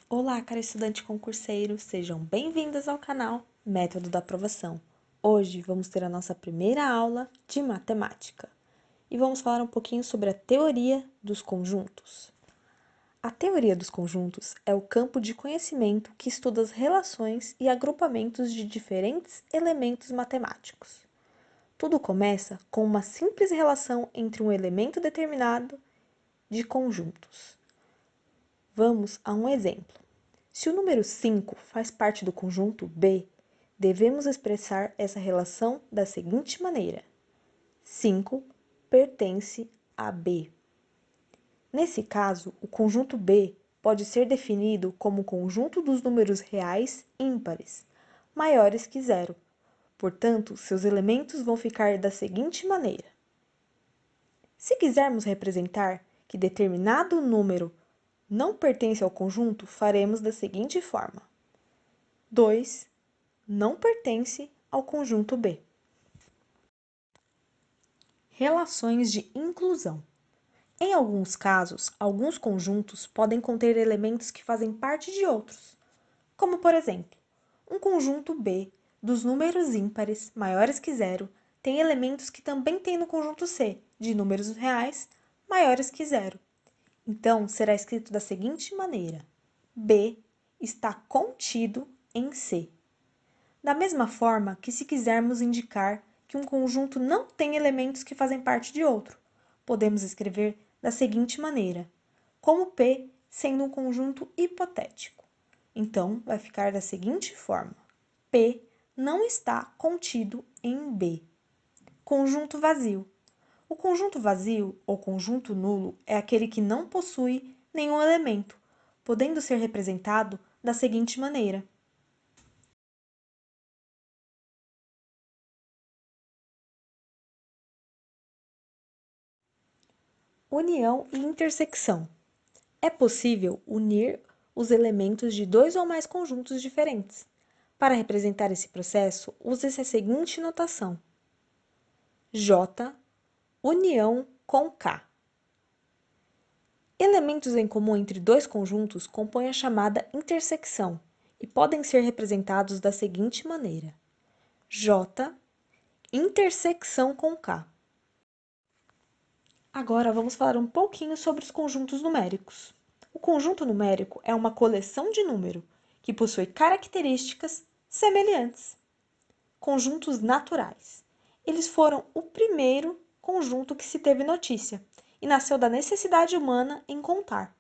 Olá, cara estudante concurseiro, sejam bem-vindos ao canal Método da Aprovação. Hoje vamos ter a nossa primeira aula de matemática e vamos falar um pouquinho sobre a teoria dos conjuntos. A teoria dos conjuntos é o campo de conhecimento que estuda as relações e agrupamentos de diferentes elementos matemáticos. Tudo começa com uma simples relação entre um elemento determinado de conjuntos. Vamos a um exemplo. Se o número 5 faz parte do conjunto B, devemos expressar essa relação da seguinte maneira: 5 pertence a B. Nesse caso, o conjunto B pode ser definido como o conjunto dos números reais ímpares, maiores que zero. Portanto, seus elementos vão ficar da seguinte maneira. Se quisermos representar que determinado número não pertence ao conjunto, faremos da seguinte forma: 2 não pertence ao conjunto B. Relações de inclusão. Em alguns casos, alguns conjuntos podem conter elementos que fazem parte de outros, como por exemplo, um conjunto B dos números ímpares maiores que zero tem elementos que também tem no conjunto C, de números reais maiores que zero. Então, será escrito da seguinte maneira: B está contido em C. Da mesma forma que se quisermos indicar que um conjunto não tem elementos que fazem parte de outro, podemos escrever da seguinte maneira, como P sendo um conjunto hipotético. Então, vai ficar da seguinte forma: P não está contido em B. Conjunto vazio. O conjunto vazio, ou conjunto nulo, é aquele que não possui nenhum elemento, podendo ser representado da seguinte maneira. União e intersecção. É possível unir os elementos de dois ou mais conjuntos diferentes. Para representar esse processo, use-se a seguinte notação: J, união com K. Elementos em comum entre dois conjuntos compõem a chamada intersecção e podem ser representados da seguinte maneira: J, intersecção com K. Agora vamos falar um pouquinho sobre os conjuntos numéricos. O conjunto numérico é uma coleção de número que possui características semelhantes. Conjuntos naturais. Eles foram o primeiro conjunto que se teve notícia e nasceu da necessidade humana em contar.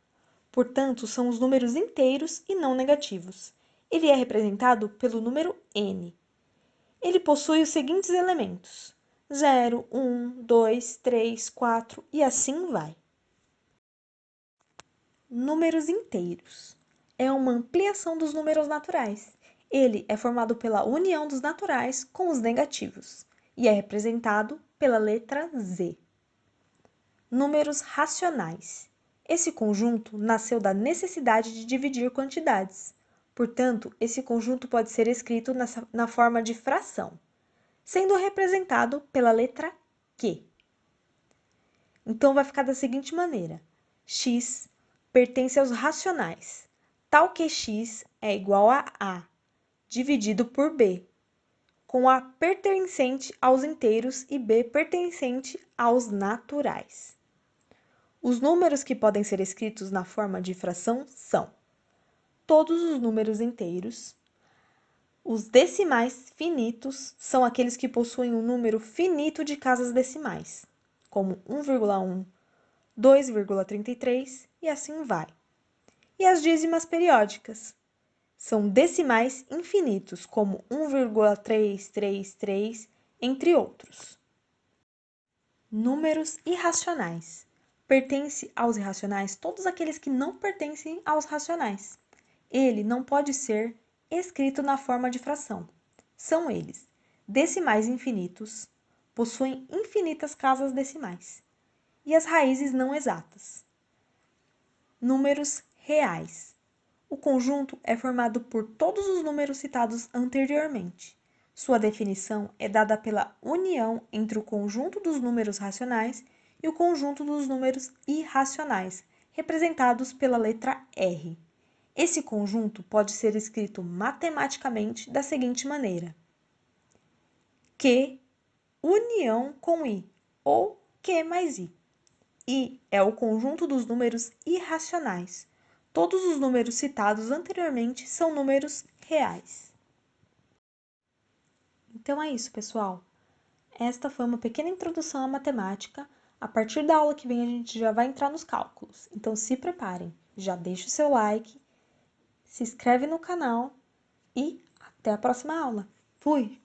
Portanto, são os números inteiros e não negativos. Ele é representado pelo número n. Ele possui os seguintes elementos: 0, 1, 2, 3, 4 e assim vai. Números inteiros. É uma ampliação dos números naturais. Ele é formado pela união dos naturais com os negativos e é representado pela letra Z. Números racionais. Esse conjunto nasceu da necessidade de dividir quantidades. Portanto, esse conjunto pode ser escrito na forma de fração, sendo representado pela letra Q. Então, vai ficar da seguinte maneira: x pertence aos racionais, tal que x é igual a A, dividido por B, com A pertencente aos inteiros e B pertencente aos naturais. Os números que podem ser escritos na forma de fração são todos os números inteiros. Os decimais finitos são aqueles que possuem um número finito de casas decimais, como 1,1, 2,33 e assim vai. E as dízimas periódicas são decimais infinitos, como 1,333, entre outros. Números irracionais. Pertence aos irracionais todos aqueles que não pertencem aos racionais. Ele não pode ser escrito na forma de fração. São eles: decimais infinitos, possuem infinitas casas decimais, e as raízes não exatas. Números reais. O conjunto é formado por todos os números citados anteriormente. Sua definição é dada pela união entre o conjunto dos números racionais e o conjunto dos números irracionais, representados pela letra R. Esse conjunto pode ser escrito matematicamente da seguinte maneira: Q união com I, ou Q mais I. I é o conjunto dos números irracionais. Todos os números citados anteriormente são números reais. Então é isso, pessoal. Esta foi uma pequena introdução à matemática. A partir da aula que vem, a gente já vai entrar nos cálculos. Então se preparem. Já deixa o seu like, se inscreve no canal e até a próxima aula. Fui!